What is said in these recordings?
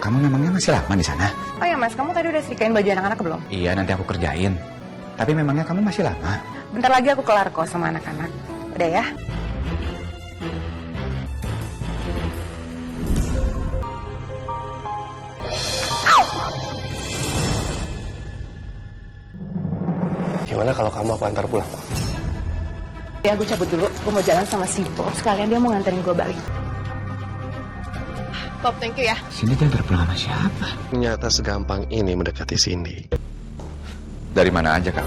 Kamu memangnya masih lama di sana? Oh ya Mas, kamu tadi udah setrikain baju anak-anak belum? Iya, nanti aku kerjain. Tapi memangnya kamu masih lama? Bentar lagi aku kelar kok sama anak-anak. Udah ya? Gimana kalau kamu aku antar pulang? Ya, gue cabut dulu. Gue mau jalan sama si Bob. Sekalian dia mau nganterin gue balik. Bob, thank you ya. Cindy diantar pulang sama siapa? Ternyata segampang ini mendekati Cindy. Dari mana aja kamu?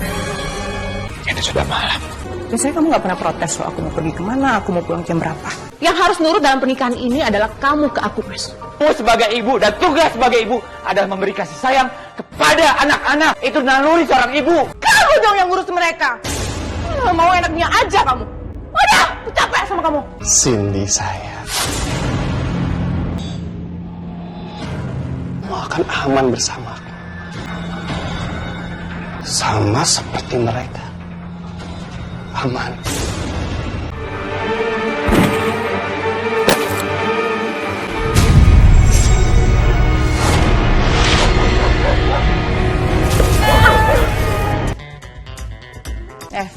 Ini sudah malam. Biasanya kamu gak pernah protes loh. Aku mau pergi kemana, aku mau pulang jam berapa. Yang harus nurut dalam pernikahan ini adalah kamu ke aku, Mas. Kamu sebagai ibu dan tugas sebagai ibu adalah memberi kasih sayang kepada anak-anak. Itu naluri seorang ibu. Kamu dong yang ngurus mereka. Mau enaknya aja kamu. Udah, aku capek sama kamu. Cindy sayang, kamu akan aman bersamaku. Sama seperti mereka. Aman.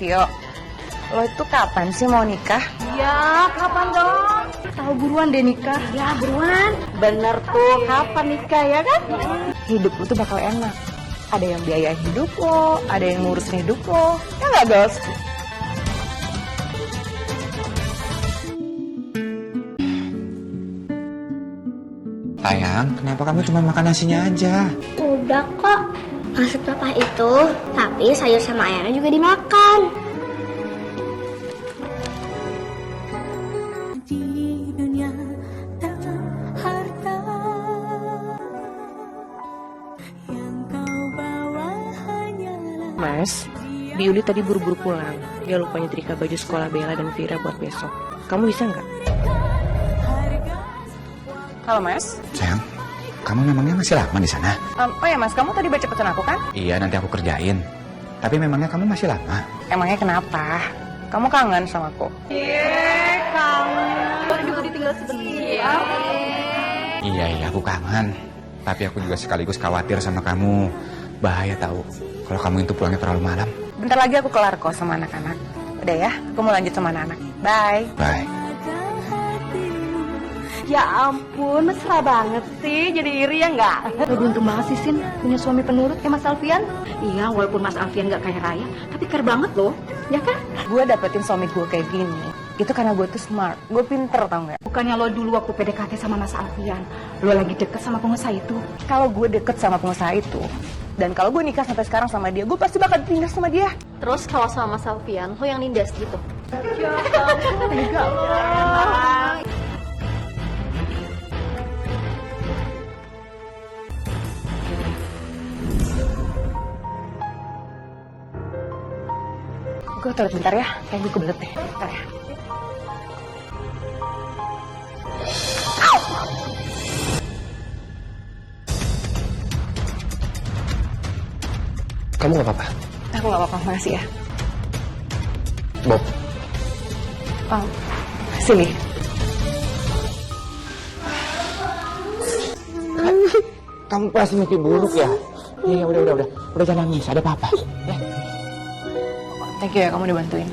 Vio, lo itu kapan sih mau nikah? Ya, kapan dong? Tahu buruan deh nikah. Ya, buruan. Bener tuh, kapan nikah ya kan? Hidup lo tuh bakal enak. Ada yang biaya hidup lo, ada yang ngurusin hidup lo. Ya nggak, guys? Sayang, kenapa kamu cuma makan nasinya aja? Udah kok, maksud papa itu, tapi sayur sama ayamnya juga dimakan. Di dunia tak harta yang kau bawa hanyalah. Mas, Biuli tadi buru-buru pulang. Dia lupa nyetrika baju sekolah Bella dan Vira buat besok. Kamu bisa nggak? Halo Mas. Sayang, kamu memangnya masih lama di sana? Oh ya Mas, kamu tadi baca pesan aku kan? Iya, nanti aku kerjain. Tapi memangnya kamu masih lama? Emangnya kenapa? Kamu kangen sama aku? Iya, kangen. Baru juga ditinggal sebentar. Iya, aku kangen. Tapi aku juga sekaligus khawatir sama kamu. Bahaya tahu kalau kamu itu pulangnya terlalu malam. Bentar lagi aku kelar kok sama anak-anak. Udah ya, aku mau lanjut sama anak-anak. Bye. Bye. Ya ampun, mesra banget sih. Jadi iri ya nggak? Beruntung banget sih, Sin. Punya suami penurut kayak Mas Alfian. Iya, walaupun Mas Alfian nggak kaya raya, tapi keren banget loh. Ya kan? Gue dapetin suami gue kayak gini. Itu karena gue tuh smart. Gue pinter, tau nggak? Bukannya lo dulu waktu PDKT sama Mas Alfian, lo lagi deket sama pengusaha itu. Kalau gue deket sama pengusaha itu, dan kalau gue nikah sampai sekarang sama dia, gue pasti bakal pindah sama dia. Terus kalau sama Mas Alfian, lo yang nindas gitu? Enggak loh. Gue toilet bentar ya, kayak gue kebelet deh. Bentar ya. Kamu gak apa-apa? Aku gak apa-apa, makasih ya. Bob, Sini. Kamu pasti mimpi buruk ya? Iya, udah. Udah jangan nangis, ada papa. Ya. Thank you ya, kamu udah bantuin.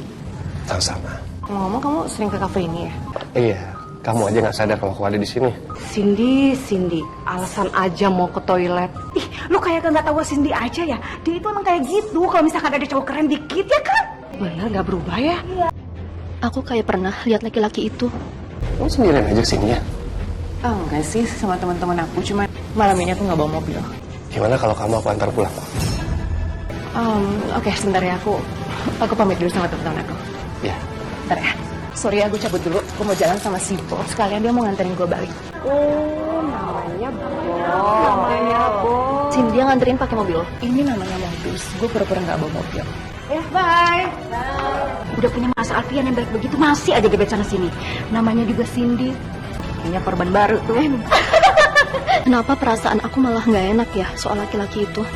sama-sama. Ngomong-ngomong, kamu sering ke cafe ini ya? Iya, kamu aja nggak sadar kalau aku ada di sini. Cindy, alasan aja mau ke toilet. Ih, lu kayak nggak tahu Cindy aja ya. Dia itu emang kayak gitu. Kalau misalkan ada cowok keren dikit ya kan? Bener, nggak berubah ya? Aku kayak pernah lihat laki-laki itu. Kamu sendirian aja kesini ya? Oh, enggak sih, sama teman-teman aku. Cuma malam ini aku nggak bawa mobil. Gimana kalau kamu aku antar pulang? Oke, sebentar ya, aku pamit dulu sama teman-teman aku. Ya. Bentar ya. Sorry ya, gue cabut dulu. Gue mau jalan sama si Bob. Sekalian dia mau nganterin gue balik. Oh, namanya Bob. Cindy yang nganterin pakai mobil. Ini namanya modus. Gue pura-pura nggak bawa mobil. Bye. Udah punya Mas Alfian yang baik begitu masih aja gebet sana sini. Namanya juga Cindy. Kayaknya korban baru tuh. Kenapa perasaan aku malah nggak enak ya soal laki-laki itu?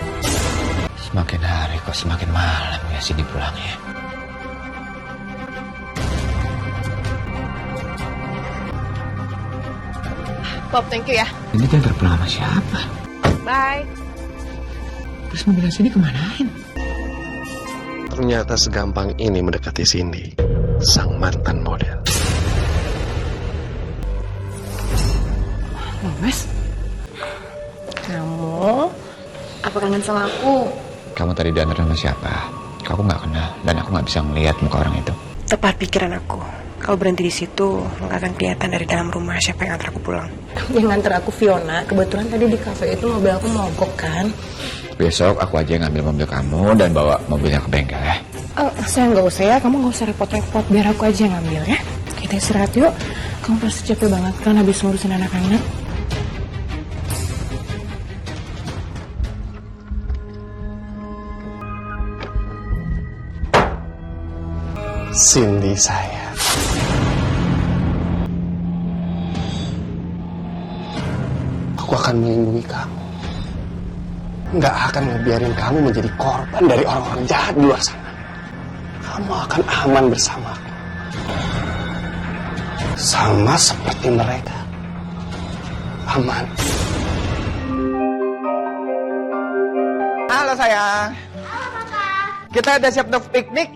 Semakin hari kok semakin malam ya Cindy pulangnya. Bob, thank you ya. Ini diantar pulang sama siapa? Bye. Terus mobil Cindy kemanain? Ternyata segampang ini mendekati Cindy, sang mantan model. Mas, kamu apa kangen sama aku? Kamu tadi diantar sama siapa? Aku nggak kenal dan aku nggak bisa ngelihat muka orang itu. Tepat pikiran aku. Kalau berhenti di situ, nggak akan kelihatan dari dalam rumah siapa yang antar aku pulang. Yang nganter aku Fiona, kebetulan tadi di kafe itu mobil aku mogok kan. Besok aku aja ngambil mobil kamu dan bawa mobilnya ke bengkel ya. Saya nggak usah ya, kamu nggak usah repot-repot. Biar aku aja yang ngambil ya. Kita istirahat yuk. Kamu pasti capek banget kan habis ngurusin anak-anak. Cindy sayang. Aku akan melindungi kamu. Nggak akan ngebiarin kamu menjadi korban dari orang-orang jahat di luar sana. Kamu akan aman bersamaku. Sama seperti mereka. Aman. Halo sayang. Halo Papa. Kita udah siap untuk piknik.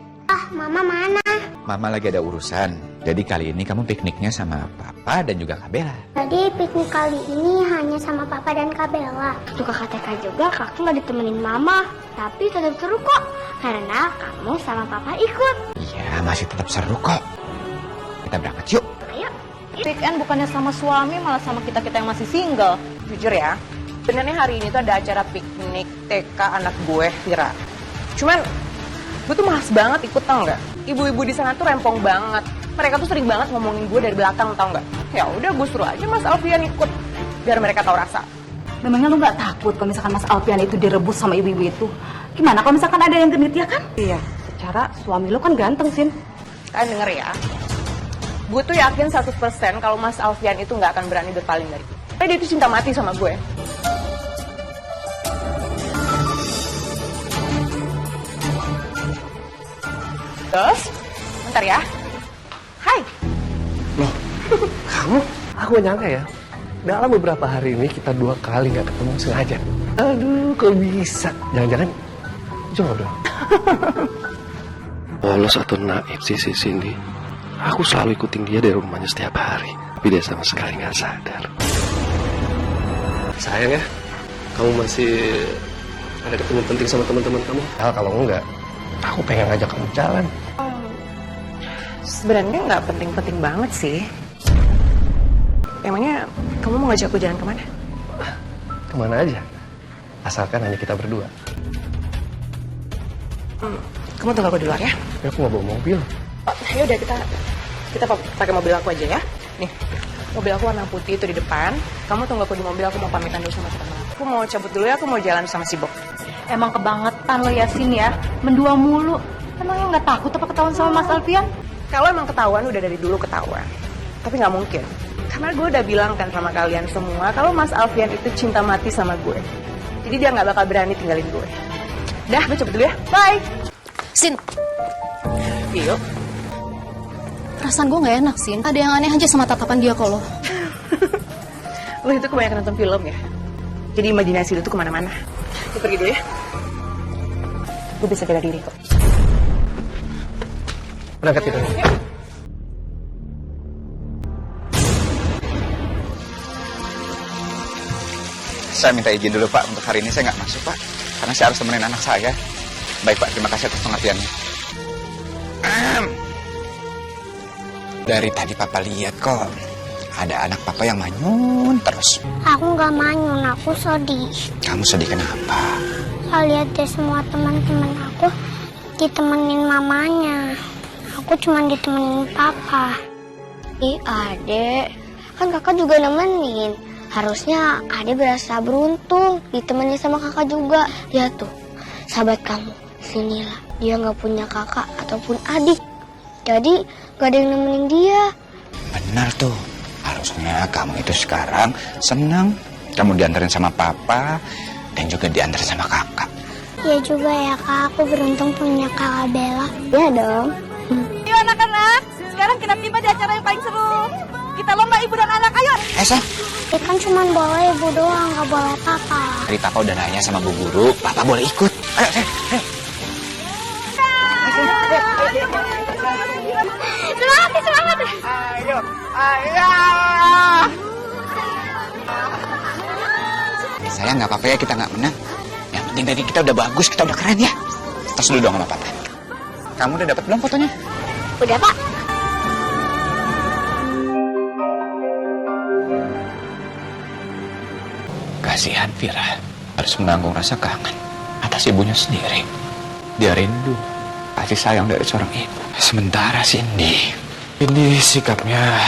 Mama mana? Mama lagi ada urusan. Jadi kali ini kamu pikniknya sama Papa dan juga Kak Bella. Tadi piknik kali ini hanya sama Papa dan Kak Bella. Tuh kakak TK juga, kakak nggak ditemenin Mama. Tapi tetap seru kok, karena kamu sama Papa ikut. Iya, masih tetap seru kok. Kita berangkat yuk. Ayo. Weekend bukannya sama suami, malah sama kita-kita yang masih single. Jujur ya, sebenarnya hari ini tuh ada acara piknik TK anak gue, Vira. Cuman, gue tuh malas banget ikut, tau nggak? Ibu-ibu di sana tuh rempong banget. Mereka tuh sering banget ngomongin gue dari belakang, tau nggak? Ya udah, gue suruh aja Mas Alfian ikut, biar mereka tahu rasa. Memangnya lu nggak takut kalau misalkan Mas Alfian itu direbus sama ibu-ibu itu? Gimana kalau misalkan ada yang genit ya kan? Iya. Secara suami lu kan ganteng, Sin. Kalian denger ya. Gue tuh yakin 100% kalau Mas Alfian itu nggak akan berani berpaling dari gue. Karena dia itu cinta mati sama gue. Terus, bentar ya. Hai. Loh, kamu? Aku gak nyangka ya. Dalam beberapa hari ini kita 2 kali gak ketemu sengaja. Aduh, kok bisa? Jangan-jangan jodoh. Polos atau naif sih si Cindy. Aku selalu ikutin dia dari rumahnya setiap hari. Tapi dia sama sekali gak sadar. Sayang ya, kamu masih ada ketemu penting sama teman-teman kamu. Kalau enggak, aku pengen ngajak kamu jalan. Sebenarnya nggak penting-penting banget sih. Emangnya kamu mau ngajak aku jalan kemana? Kemana aja, asalkan hanya kita berdua. Kamu tunggu aku di luar ya. Ya, aku mau bawa mobil. Ya udah kita pakai mobil aku aja ya. Nih, mobil aku warna putih itu di depan. Kamu tunggu aku di mobil, aku mau pamitan dulu sama teman. Aku mau cabut dulu ya, aku mau jalan sama si Bob. Emang kebangetan lo ya, Sin ya. Mendua mulu. Emangnya nggak takut apa ketahuan sama Mas Alfian? Kalau emang ketahuan udah dari dulu ketahuan. Tapi nggak mungkin. Karena gue udah bilang kan sama kalian semua kalau Mas Alfian itu cinta mati sama gue. Jadi dia nggak bakal berani tinggalin gue. Dah, gue cabut dulu ya. Bye. Sin, Yuk. perasaan gue gak enak, Sin. Ada yang aneh aja sama tatapan dia kalau. Lo itu kebanyakan nonton film ya. Jadi imajinasi lo tuh kemana-mana. Gue pergi dulu ya. Gue bisa bela diri kok. Berangkat kita. Saya minta izin dulu Pak, untuk hari ini saya nggak masuk Pak. Karena saya harus temenin anak saya. Baik Pak, terima kasih atas pengertiannya. Dari tadi Papa lihat kok, ada anak Papa yang manyun terus. Aku nggak manyun, aku sedih. Kamu sedih kenapa? Saya lihat deh semua teman-teman aku ditemenin mamanya. Aku cuma ditemenin Papa. Ih, Adek, kan kakak juga nemenin. Harusnya Adek berasa beruntung ditemenin sama kakak juga. Lihat tuh, sahabat kamu, si Nila. Dia nggak punya kakak ataupun adik. Jadi gak ada yang nemenin dia. Benar tuh. Harusnya kamu itu sekarang senang. Kamu diantarin sama Papa dan juga diantarin sama kakak. Ya juga ya kak, aku beruntung punya kakak Bella. Ya dong. Yuk anak-anak, sekarang kita tiba di acara yang paling seru. Kita lomba ibu dan anak, ayo. Sa, Ya kan cuma boleh ibu doang, nggak boleh papa. tadi papa udah nanya sama bu guru, papa boleh ikut. Ayo, ayo. Semangat, semangat. Ayo, ayo. Sayang, nggak apa-apa ya kita nggak menang. Yang penting tadi kita udah bagus, kita udah keren ya. Tos dulu dong sama papa. Kamu udah dapat belum fotonya? Udah pak. Kasihan Vira harus menanggung rasa kangen atas ibunya sendiri. Dia rindu kasih sayang dari seorang ibu. Sementara Cindy sikapnya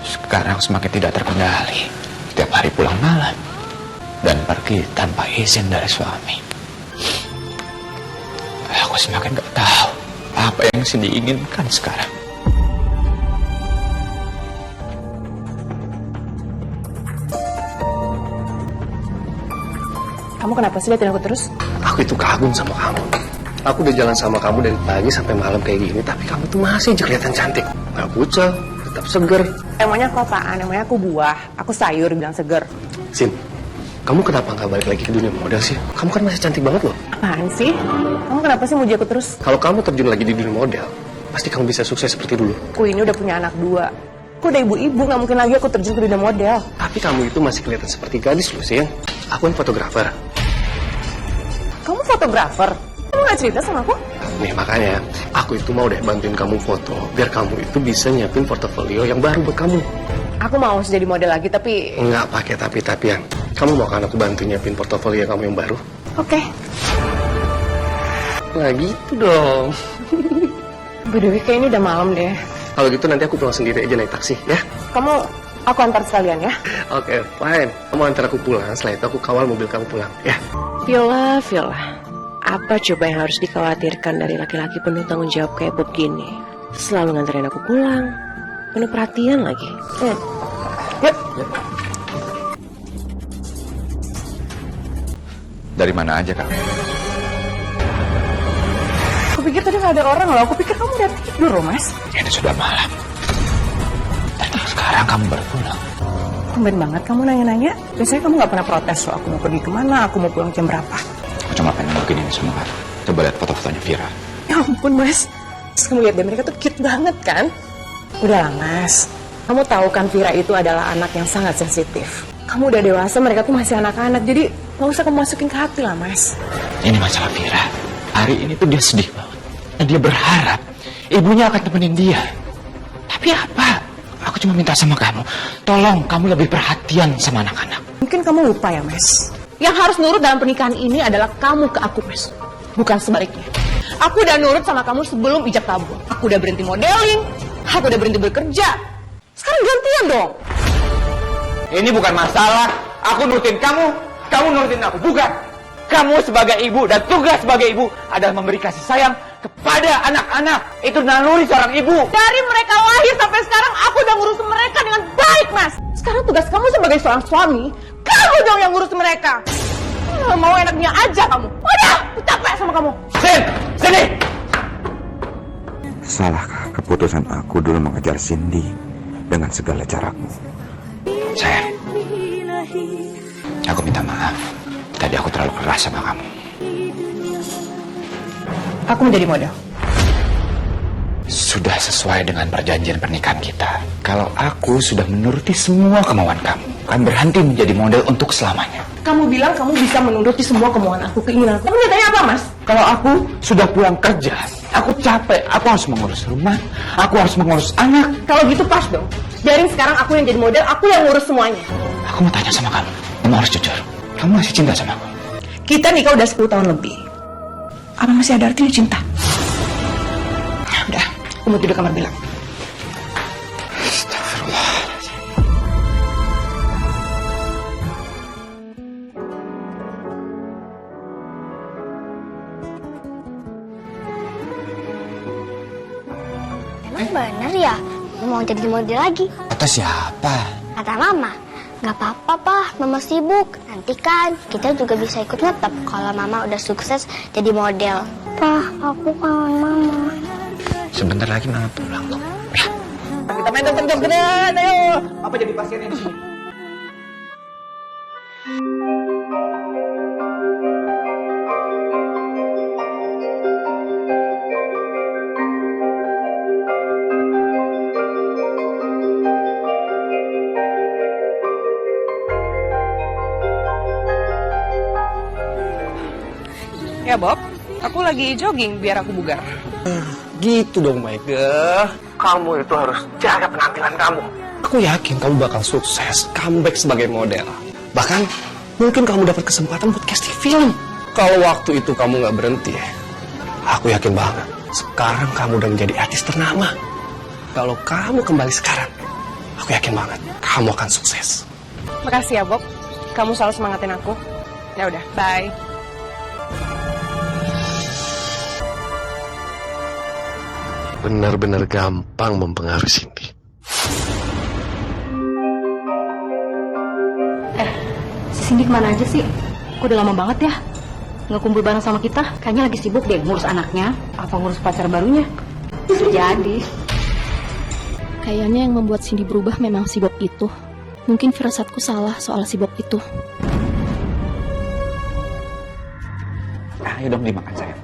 sekarang semakin tidak terkendali. Setiap hari pulang malam dan pergi tanpa izin dari suami. Aku semakin gak tahu apa yang Cindy inginkan sekarang. Kamu kenapa sih liatin aku terus? Aku itu kagum sama kamu. Aku udah jalan sama kamu dari pagi sampai malam kayak gini, tapi kamu tuh masih aja kelihatan cantik. Gak kucel, tetap seger. Emangnya aku apaan? Emangnya aku buah? Aku sayur bilang seger. Sin, kamu kenapa nggak balik lagi ke dunia model sih? Kamu kan masih cantik banget loh. Apaan sih? Kamu kenapa sih muji aku terus? Kalau kamu terjun lagi di dunia model, pasti kamu bisa sukses seperti dulu. Aku ini udah punya anak 2. Aku udah ibu-ibu, gak mungkin lagi aku terjun ke dunia model. Tapi kamu itu masih kelihatan seperti gadis loh, Sin. Aku kan fotografer. Kamu fotografer? Kamu gak cerita sama aku? Nih makanya, aku itu mau deh bantuin kamu foto, biar kamu itu bisa nyiapin portofolio yang baru buat kamu. Aku mau jadi model lagi, tapi... Nggak pakai tapi-tapian. Kamu mau kan aku bantu nyiapin portofolio kamu yang baru? Oke. Nah gitu dong. By the way, kayaknya udah malam deh. Kalau gitu nanti aku pulang sendiri aja naik taksi, ya? Aku antar sekalian ya. Oke, fine. Kamu antar aku pulang, setelah itu aku kawal mobil kamu pulang, ya? Viola. Apa coba yang harus dikhawatirkan dari laki-laki penuh tanggung jawab kayak Bob gini? Selalu nganterin aku pulang, penuh perhatian lagi. Yuk. Dari mana aja kamu? Aku pikir tadi gak ada orang loh. Aku pikir kamu udah tidur, Mas. Ini sudah malam. Dan sekarang kamu baru pulang. Tumben banget kamu nanya-nanya. Biasanya kamu gak pernah protes loh. Aku mau pergi kemana, aku mau pulang jam berapa. Aku cuma pengen begini semua kan. Coba lihat foto-fotonya Vira. Ya ampun, Mas. Terus kamu lihat deh, mereka tuh cute banget kan? Udahlah, Mas. Kamu tahu kan Vira itu adalah anak yang sangat sensitif. Kamu udah dewasa, mereka tuh masih anak-anak. Jadi gak usah kamu masukin ke hati lah, Mas. Ini masalah Vira. Hari ini tuh dia sedih banget. Dan dia berharap ibunya akan temenin dia. Tapi apa? Aku cuma minta sama kamu. Tolong kamu lebih perhatian sama anak-anak. Mungkin kamu lupa ya, Mas. Yang harus nurut dalam pernikahan ini adalah kamu ke aku, Mas. Bukan sebaliknya. Aku udah nurut sama kamu sebelum ijab kabul. Aku udah berhenti modeling. Aku udah berhenti bekerja. Sekarang gantian dong. Ini bukan masalah. Aku nurutin kamu, kamu nurutin aku. Bukan. Kamu sebagai ibu dan tugas sebagai ibu adalah memberi kasih sayang kepada anak-anak. Itu naluri seorang ibu. Dari mereka lahir sampai sekarang, aku udah ngurus mereka dengan baik, Mas. Sekarang tugas kamu sebagai seorang suami, kamu dong yang ngurus mereka. Mau enaknya aja kamu. Udah, aku capek sama kamu. Sini. Salahkah keputusan aku dulu mengejar Cindy dengan segala caraku? Sayang, aku minta maaf. Tadi aku terlalu keras sama kamu. Aku menjadi model. Sudah sesuai dengan perjanjian pernikahan kita. Kalau aku sudah menuruti semua kemauan kamu, akan berhenti menjadi model untuk selamanya. Kamu bilang kamu bisa menuruti semua kemauan aku, keinginan aku. Kamu nyatanya apa, Mas? Kalau aku sudah pulang kerja, aku capek. Aku harus mengurus rumah, aku harus mengurus anak. Kalau gitu pas dong. Biarin sekarang aku yang jadi model, aku yang ngurus semuanya. Aku mau tanya sama kamu, kamu harus jujur. Kamu masih cinta sama aku? Kita nikah udah 10 tahun lebih. Apa masih ada artinya cinta? Udah, aku mau tidur kamar bilang. Astagfirullah. Emang bener ya? Mau jadi model lagi? Kata siapa? Kata mama. Gak apa-apa, Pak. Mama sibuk. Nanti kan kita juga bisa ikut ngetep kalau mama udah sukses jadi model. Pak, aku kangen mama. Sebentar lagi mama pulang kok. Ya. Kita main dokter, ayo. Apa jadi pasiennya di sini? Ya Bob, aku lagi jogging biar aku bugar. Gitu dong, Michael. Kamu itu harus jaga penampilan kamu. Aku yakin kamu bakal sukses, comeback sebagai model. Bahkan mungkin kamu dapat kesempatan buat casting film. Kalau waktu itu kamu nggak berhenti, aku yakin banget. Sekarang kamu udah menjadi artis ternama. Kalau kamu kembali sekarang, aku yakin banget kamu akan sukses. Makasih ya Bob, kamu selalu semangatin aku. Ya udah, bye. Benar-benar gampang mempengaruhi Cindy. Si Cindy kemana aja sih? Kok udah lama banget ya nggak kumpul bareng sama kita? Kayaknya lagi sibuk deh ngurus anaknya. Apa ngurus pacar barunya? Bisa jadi. Kayaknya yang membuat Cindy berubah memang si Bob itu. Mungkin firasatku salah soal si Bob itu. Ayo dong dimakan sayang.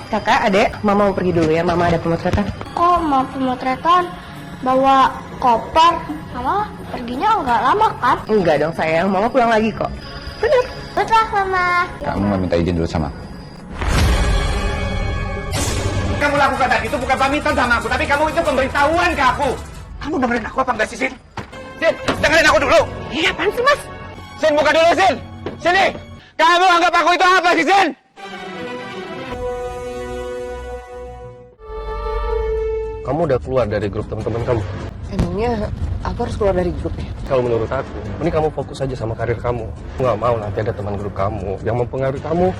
Kakak, adek, mama mau pergi dulu ya, mama ada pemotretan. Kok mau pemotretan? Bawa koper? Mama perginya nggak lama kan? Enggak dong sayang, mama pulang lagi kok. Bener. Betul, Mama. Kamu nggak minta izin dulu sama aku? Kamu lakukan tadi itu bukan pamitan sama aku, tapi kamu itu pemberitahuan ke aku. Kamu dengerin aku apa enggak sih, Sin? Sin, dengerin aku dulu. Iya, apaan sih mas? Sin, buka dulu, Sin. Sini. Kamu anggap aku itu apa sih, Sin? Kamu udah keluar dari grup teman-teman kamu? Emangnya aku harus keluar dari grupnya? Kalau menurut aku, ini kamu fokus aja sama karir kamu. Aku nggak mau nanti ada teman grup kamu yang mempengaruhi kamu.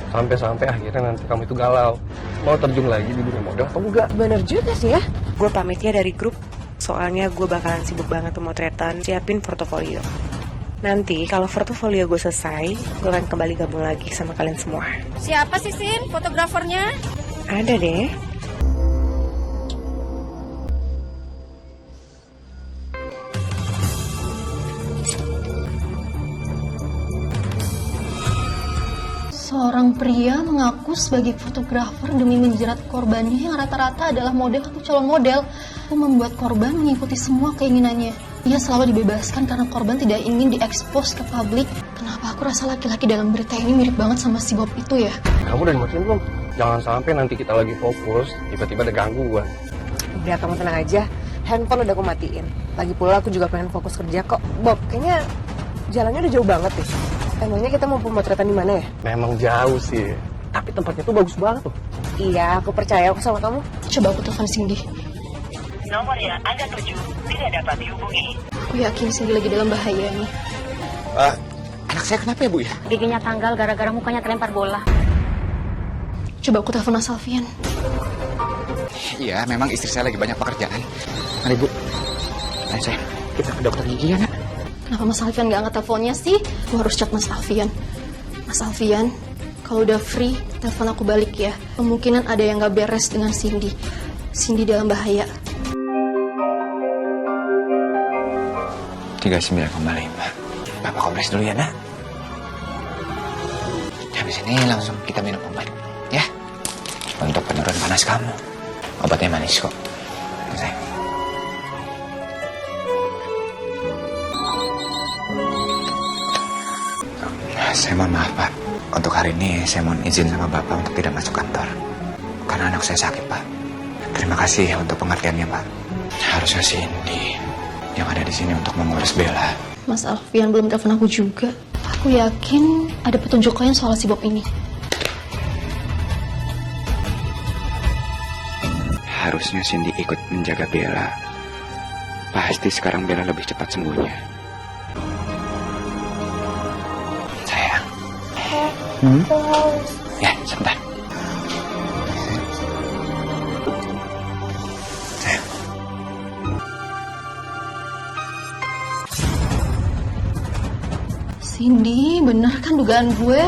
Sampai-sampai akhirnya nanti kamu itu galau. Mau terjun lagi di dunia model atau enggak? Bener juga sih ya. Gue pamitnya dari grup, soalnya gue bakalan sibuk banget pemotretan, siapin portofolio. Nanti kalau portofolio gue selesai, gue akan kembali gabung lagi sama kalian semua. Siapa sih Sin fotografernya? Ada deh. Seorang pria mengaku sebagai fotografer demi menjerat korbannya yang rata-rata adalah model atau calon model. Itu membuat korban mengikuti semua keinginannya. Ia selalu dibebaskan karena korban tidak ingin diekspos ke publik. Kenapa aku rasa laki-laki dalam berita ini mirip banget sama si Bob itu ya? Kamu udah dimatiin belum? Jangan sampai nanti kita lagi fokus, tiba-tiba ada gangguan. Udah, kamu tenang aja. Handphone udah aku matiin. Lagi pula aku juga pengen fokus kerja kok. Bob, kayaknya jalannya udah jauh banget deh. Emangnya kita mau pemotretan di mana ya? Memang jauh sih, tapi tempatnya tuh bagus banget tuh. Iya, aku percaya aku sama kamu. Coba aku telepon Cindy. Nomor yang Anda tuju tidak dapat dihubungi. Aku yakin Cindy lagi dalam bahaya nih. Anak saya kenapa ya, Bu ya? Giginya tanggal gara-gara mukanya terlempar bola. Coba aku telepon Mas Alfian. Iya, memang istri saya lagi banyak pekerjaan. Mari, Bu. Ayo, sayang. Kita ke dokter gigi ya, nak? Kenapa Mas Alfian gak angkat teleponnya sih? Aku harus chat Mas Alfian. Mas Alfian, kalau udah free, telepon aku balik ya. Kemungkinan ada yang gak beres dengan Cindy. Cindy dalam bahaya. 39,5. Bapak kompres dulu ya, nak. Habis ini langsung kita minum obat, ya. Untuk penurun panas kamu. Obatnya manis kok. Sayang. Saya mohon maaf, Pak. Untuk hari ini saya mohon izin sama Bapak untuk tidak masuk kantor. Karena anak saya sakit, Pak. Terima kasih untuk pengertiannya, Pak. Harusnya Cindy yang ada di sini untuk mengurus Bella. Mas Alfian belum telepon aku juga. Aku yakin ada petunjuk lain soal si Bob ini. Harusnya Cindy ikut menjaga Bella. Pasti sekarang Bella lebih cepat sembuhnya. Ya, sebentar. Sayang. Cindy, bener kan dugaan gue?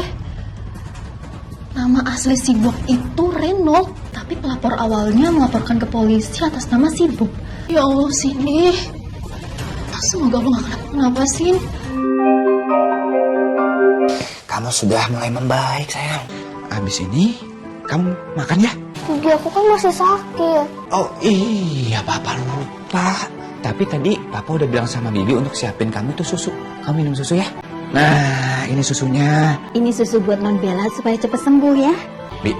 Nama asli si Bob itu Reno, tapi Tapi pelapor awalnya melaporkan ke polisi atas nama Sibuk. Ya Allah, Cindy. Semoga lo gak kenapa, Sin. Kamu sudah mulai membaik, sayang. Abis ini, kamu makan ya? Gigi aku kan masih sakit. Oh iya, Papa lupa. Tapi tadi Papa udah bilang sama Bibi untuk siapin kamu tuh susu. Kamu minum susu ya? Nah, ini susunya. Ini susu buat Non Bella supaya cepat sembuh ya. Bi,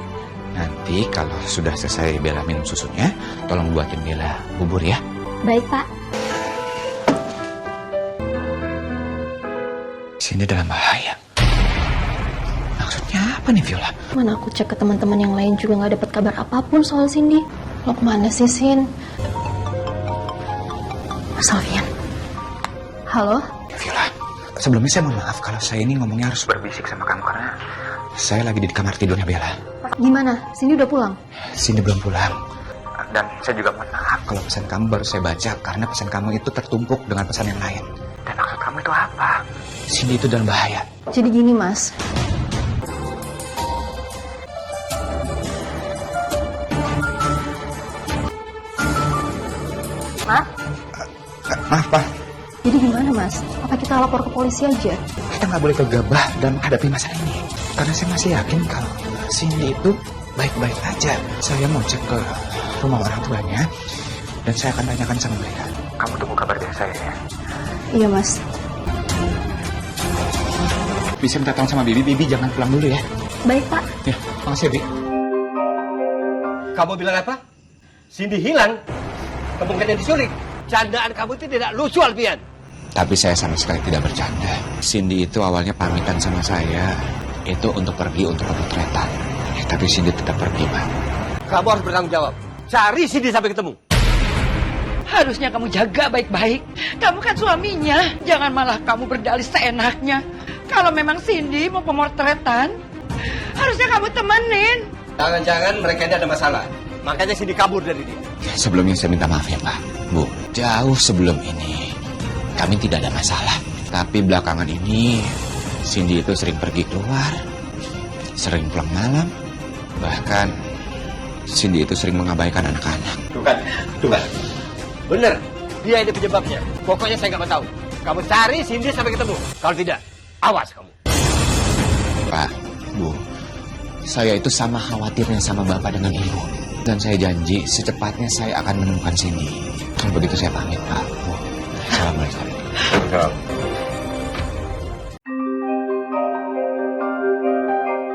nanti kalau sudah selesai Bella minum susunya, tolong buatin Bella bubur ya. Baik, Pak. Cindy dalam bahaya. Maksudnya apa nih, Viola? Mana aku cek ke teman-teman yang lain juga gak dapat kabar apapun soal Cindy. Lo kemana sih, Sin? Mas Alfian. Halo? Viola, sebelumnya saya mohon maaf kalau saya ini ngomongnya harus berbisik sama kamu karena saya lagi di kamar tidurnya Bella. Gimana? Cindy udah pulang? Cindy belum pulang. Dan saya juga mohon maaf kalau pesan kamu baru saya baca karena pesan kamu itu tertumpuk dengan pesan yang lain. Dan maksud kamu itu apa? Cindy itu dalam bahaya. Jadi gini, Mas. Mas? Maaf, Pak. Jadi gimana, Mas? Apa kita lapor ke polisi aja? Kita nggak boleh gegabah dan menghadapi masalah ini. Karena saya masih yakin kalau Cindy itu baik-baik aja. Saya mau cek ke rumah orang tuanya dan saya akan tanyakan sama mereka. Kamu tunggu kabar dari saya ya. Iya, Mas. Bisa minta tolong sama Bibi. Bibi jangan pulang dulu ya. Baik, Pak. Ya, makasih, Bibi. Kamu bilang apa? Cindy hilang? Kemungkinan diculik. Candaan kamu itu tidak lucu, Alfian. Tapi saya sama sekali tidak bercanda. Cindy itu awalnya pamitan sama saya. Itu untuk pergi untuk pemotretan. Tapi Cindy tetap pergi, Pak. Kamu harus bertanggung jawab. Cari Cindy sampai ketemu. Harusnya kamu jaga baik-baik. Kamu kan suaminya. Jangan malah kamu berdalih seenaknya. Kalau memang Cindy mau pemotretan, harusnya kamu temenin. Jangan-jangan mereka ini ada masalah. Makanya Cindy kabur dari dia. Sebelumnya saya minta maaf ya, Pak. Bu, jauh sebelum ini kami tidak ada masalah. Tapi belakangan ini Cindy itu sering pergi keluar, sering pulang malam. Bahkan Cindy itu sering mengabaikan anak-anak. Tuh kan. Bener, dia ini penyebabnya. Pokoknya saya nggak mau tahu. Kamu cari Cindy sampai ketemu. Kalau tidak, awas kamu. Pak, Bu, saya itu sama khawatirnya sama Bapak dengan Ibu. Dan saya janji secepatnya saya akan menemukan Cindy. Kalau begitu saya pamit, Pak, Bu. Assalamualaikum.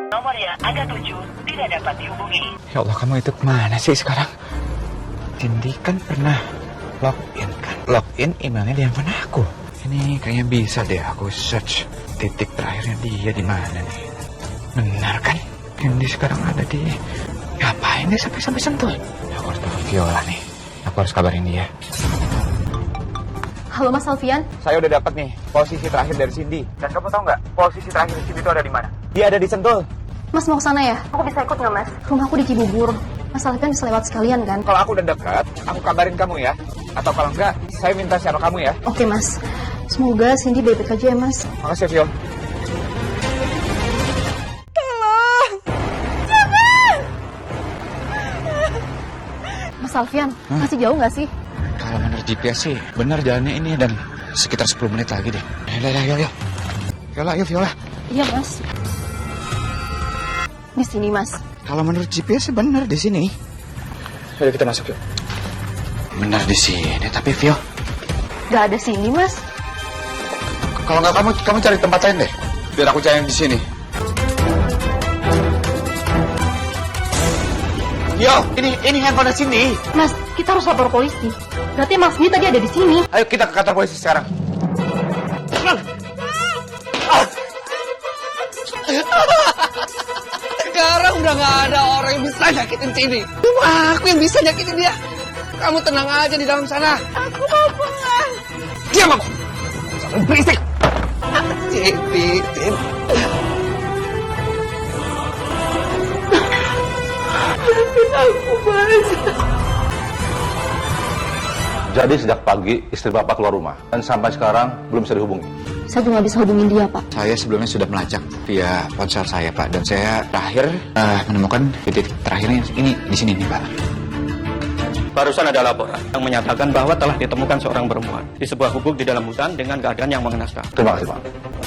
Nomor yang Anda tuju tidak dapat dihubungi. Ya Allah, kamu itu kemana sih sekarang? Cindy kan pernah login kan? Login emailnya di handphone aku. Ini kayaknya bisa deh aku search titik terakhirnya dia di mana nih. Benar kan? Cindy sekarang ada di... Ngapain dia sampai sentuh? Aku harus telepon Viola nih. Aku harus kabarin dia. Halo, Mas Alfian. Saya udah dapat nih posisi terakhir dari Cindy. Dan kamu tahu nggak posisi terakhir Cindy itu ada di mana? Dia ada di Sentul. Mas mau ke sana ya? Aku bisa ikut nggak, Mas? Rumahku di Cibubur. Mas Alfian bisa lewat sekalian kan? Kalau aku udah dekat, aku kabarin kamu ya. Atau kalau enggak, saya minta siapa kamu ya. Oke, Mas. Semoga Cindy baik-baik aja ya, Mas. Makasih, Vio. Mas Alfian, masih jauh nggak sih? Kalau menurut GPS sih, benar jalannya ini dan sekitar 10 menit lagi deh. Yuk. Viola. Iya, Mas. Di sini, Mas. Kalau menurut GPS sih benar di sini. Ayo kita masuk yuk. Benar di sini, tapi Vio. Gak ada sini, Mas. Kalau nggak kamu cari tempat lain deh. Biar aku cari di sini. Yo, ini handphone Cindy. Mas, kita harus lapor polisi. Berarti Mas Cindy tadi ada di sini. Ayo kita ke kantor polisi sekarang. Sekarang udah nggak ada orang yang bisa nyakitin Cindy. Cuma aku yang bisa nyakitin dia. Kamu tenang aja di dalam sana. Aku mau pulang. Diam aku. Jangan berisik. Cindy. Jadi sejak pagi istri Bapak keluar rumah dan sampai sekarang belum bisa dihubungi. Saya juga nggak bisa hubungin dia, Pak. Saya sebelumnya sudah melacak via ponsel saya, Pak. Dan saya terakhir menemukan titik terakhirnya ini di sini nih, Pak. Barusan ada laporan yang menyatakan bahwa telah ditemukan seorang perempuan di sebuah gubuk di dalam hutan dengan keadaan yang mengenaskan. Terima kasih, Pak.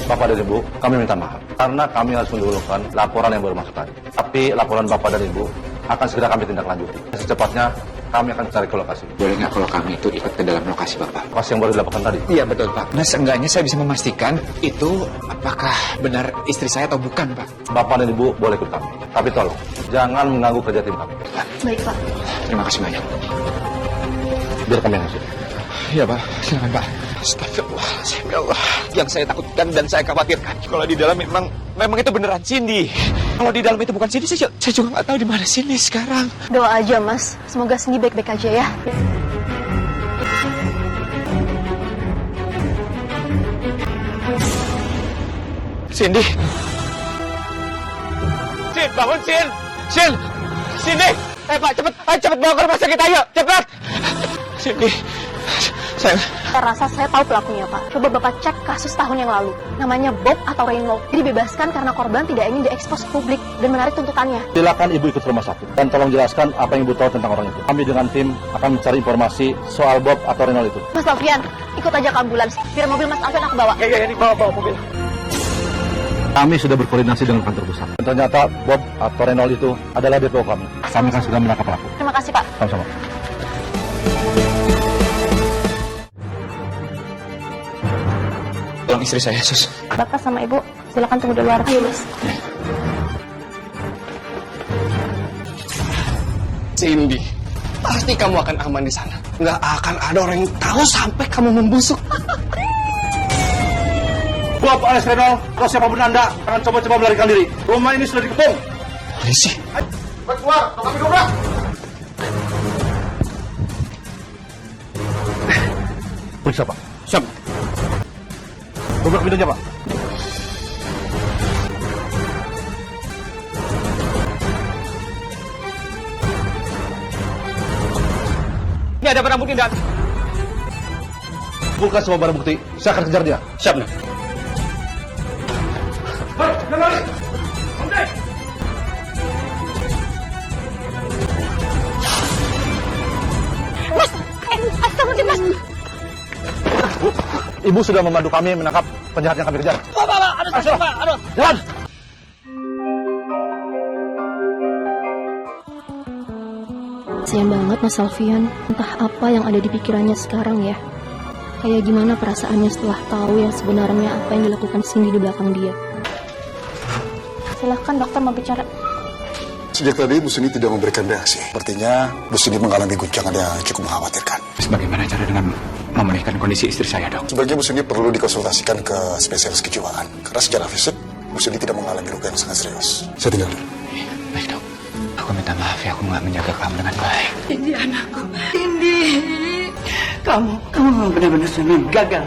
Bapak dan Ibu, kami minta maaf karena kami harus mendahulukan laporan yang baru masuk tadi. Tapi laporan Bapak dan Ibu akan segera kami tindak lanjuti. Secepatnya kami akan cari ke lokasi. Boleh nggak kalau kami itu ikut ke dalam lokasi, Bapak? Lokasi yang baru dilaporkan tadi? Iya, betul, Pak. Nah, seenggaknya saya bisa memastikan itu apakah benar istri saya atau bukan, Pak. Bapak dan Ibu boleh ikut kami. Tapi tolong, jangan mengganggu kerja tim kami. Baik, Pak. Terima kasih banyak. Biar kami yang ngusir. Iya, Pak. Silakan, Pak. Astagfirullahaladzim, ya Allah. Yang saya takutkan dan saya khawatirkan kalau di dalam memang itu beneran Cindy. Kalau di dalam itu bukan Cindy, saya juga nggak tahu di mana Cindy sekarang. Doa aja, Mas. Semoga Cindy baik-baik aja ya. Cindy. Cin, bangun, Cin. Cin. Cindy. Pak, cepet bawa ke rumah sakit, ayo, cepet. Cindy. Sayang. Saya rasa saya tahu pelakunya, Pak. Coba Bapak cek kasus tahun yang lalu. Namanya Bob atau Reynold. Dibebaskan karena korban tidak ingin diekspos publik dan menarik tuntutannya. Silakan Ibu ikut ke rumah sakit dan tolong jelaskan apa yang Ibu tahu tentang orang itu. Kami dengan tim akan mencari informasi soal Bob atau Reynold itu. Mas Alfian, ikut aja ke ambulans. Biar mobil Mas Alfian aku bawa. Ya, ini bawa mobil. Kami sudah berkoordinasi dengan kantor pusat. Dan ternyata Bob atau Reynold itu adalah DPO kami. Kami akan segera menangkap pelaku. Terima kasih, Pak. Sama-sama. Tolong istri saya, Sus. Bapak sama Ibu, silakan tunggu di luar. Ayo, Mas. Cindy, pasti kamu akan aman di sana. Nggak akan ada orang yang tahu sampai kamu membusuk. Bob alias Reynold, kalau siapapun Anda, jangan coba-coba melarikan diri. Rumah ini sudah dikepung. Polisi. Keluar, kami dobrak. Periksa, Pak. Siap. Dobrak pintunya, Pak. Ini ada barang bukti, Dan. Buka semua barang bukti. Saya akan kejar dia. Siap, nih. Mas, astagfirullah, Mas. Ibu sudah membantu kami menangkap penjahat yang kami kejar. Pak, aduh. Jalan! Kasian banget Mas Alfian. Entah apa yang ada di pikirannya sekarang ya. Kayak gimana perasaannya setelah tahu yang sebenarnya apa yang dilakukan Cindy di belakang dia. Silahkan dokter mau bicara. Sejak tadi Bu Cindy tidak memberikan reaksi. Sepertinya Bu Cindy mengalami guncangan yang cukup mengkhawatirkan. Bagaimana cara dengan memulihkan kondisi istri saya, Dok? Sebaiknya Bu Cindy perlu dikonsultasikan ke spesialis kejiwaan. Karena secara fisik, Bu Cindy tidak mengalami luka yang sangat serius. Saya tinggal dulu. Baik, Dok. Aku minta maaf ya, aku nggak menjaga kamu dengan baik. Cindy anakku. Cindy. Kamu memang benar-benar suami gagal.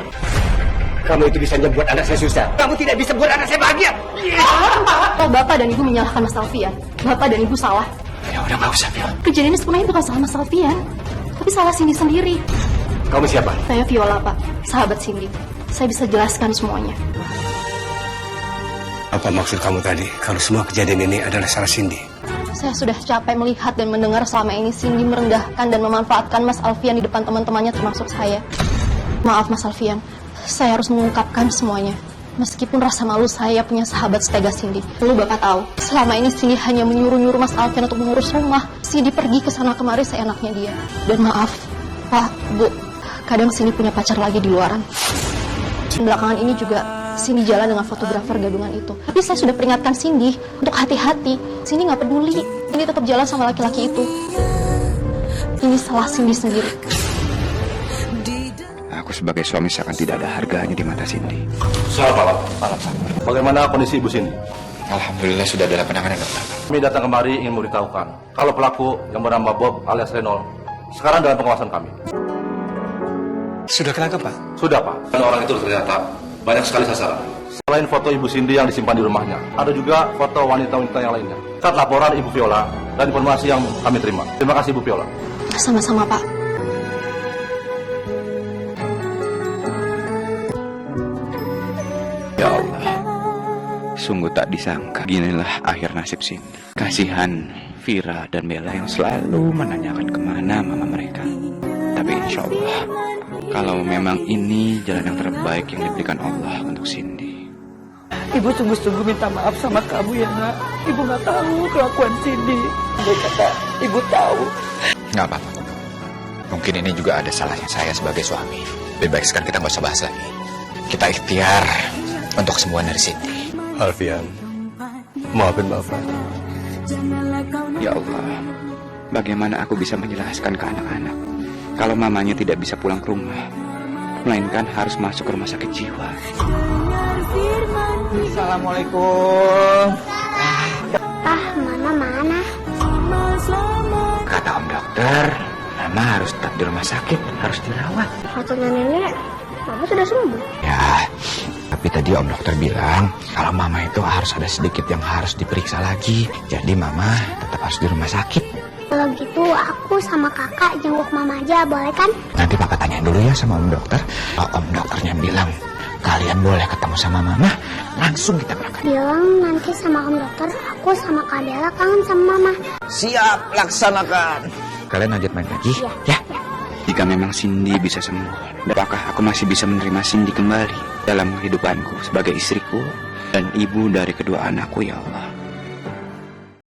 Kamu itu bisa buat anak saya susah. Kamu tidak bisa buat anak saya bahagia. Oh, Bapak dan Ibu menyalahkan Mas Alfian. Bapak dan Ibu salah. Ya udah, nggak usah, Viola. Kejadian ini sebenarnya bukan salah Mas Alfian, tapi salah Cindy sendiri. Kamu siapa? Saya Viola, Pak. Sahabat Cindy. Saya bisa jelaskan semuanya. Apa maksud kamu tadi? Kalau semua kejadian ini adalah salah Cindy. Saya sudah capek melihat dan mendengar selama ini Cindy merendahkan dan memanfaatkan Mas Alfian di depan teman-temannya termasuk saya. Maaf Mas Alfian, saya harus mengungkapkan semuanya. Meskipun rasa malu saya punya sahabat setega Cindy. Lalu Bapak tahu, selama ini Cindy hanya menyuruh-nyuruh Mas Alfian untuk mengurus rumah. Cindy pergi ke sana kemari seenaknya dia. Dan maaf, Pak, Bu, kadang Cindy punya pacar lagi di luaran. Belakangan ini juga Cindy jalan dengan fotografer gadungan itu. Tapi saya sudah peringatkan Cindy untuk hati-hati. Cindy nggak peduli. Cindy tetap jalan sama laki-laki itu. Ini salah Cindy sendiri. Aku sebagai suami seakan tidak ada harganya di mata Cindy. Selamat malam. Bagaimana kondisi Ibu Cindy? Alhamdulillah sudah dalam penanganan, dokter. Kami datang kemari ingin memberitahukan kalau pelaku yang bernama Bob alias Reynold sekarang dalam pengawasan kami. Sudah ketangkap, Pak? Sudah, Pak. Dan orang itu ternyata banyak sekali sasaran. Selain foto Ibu Cindy yang disimpan di rumahnya, ada juga foto wanita-wanita yang lainnya. Saat laporan Ibu Viola dan informasi yang kami terima. Terima kasih, Ibu Viola. Sama-sama, Pak. Ya Allah, sungguh tak disangka ginilah akhir nasib Cindy. Kasihan Vira dan Bella yang selalu menanyakan kemana mama mereka. Tapi insya Allah, kalau memang ini jalan yang terbaik yang diberikan Allah untuk Cindy. Ibu sungguh-sungguh minta maaf sama kamu ya nak. Ibu nggak tahu kelakuan Cindy. Andai kata ibu tahu. Nggak apa-apa. Mungkin ini juga ada salahnya saya sebagai suami. Lebih baik sekarang kita nggak usah bahas lagi. Kita ikhtiar untuk kesembuhan dari Cindy. Alfian, maafin Bapak. Ya Allah, bagaimana aku bisa menjelaskan ke anak-anak kalau mamanya tidak bisa pulang ke rumah, melainkan harus masuk ke rumah sakit jiwa. Assalamualaikum. Mama mana? Kata Om Dokter, Mama harus tetap di rumah sakit, harus dirawat. Kata nenek, Mama sudah sembuh. Ya, tapi tadi Om Dokter bilang kalau Mama itu harus ada sedikit yang harus diperiksa lagi. Jadi Mama tetap harus di rumah sakit. Kalau gitu aku sama kakak jenguk Mama aja, boleh kan? Nanti Papa tanya dulu ya sama Om Dokter. Kalau Om Dokternya bilang kalian boleh ketemu sama Mama, langsung kita berangkat. Bilang nanti sama Om Dokter, aku sama Kak Bella kangen sama Mama. Siap, laksanakan. Kalian lanjut main lagi, ya? Jika memang Cindy bisa sembuh, apakah aku masih bisa menerima Cindy kembali dalam kehidupanku sebagai istriku dan ibu dari kedua anakku, ya Allah?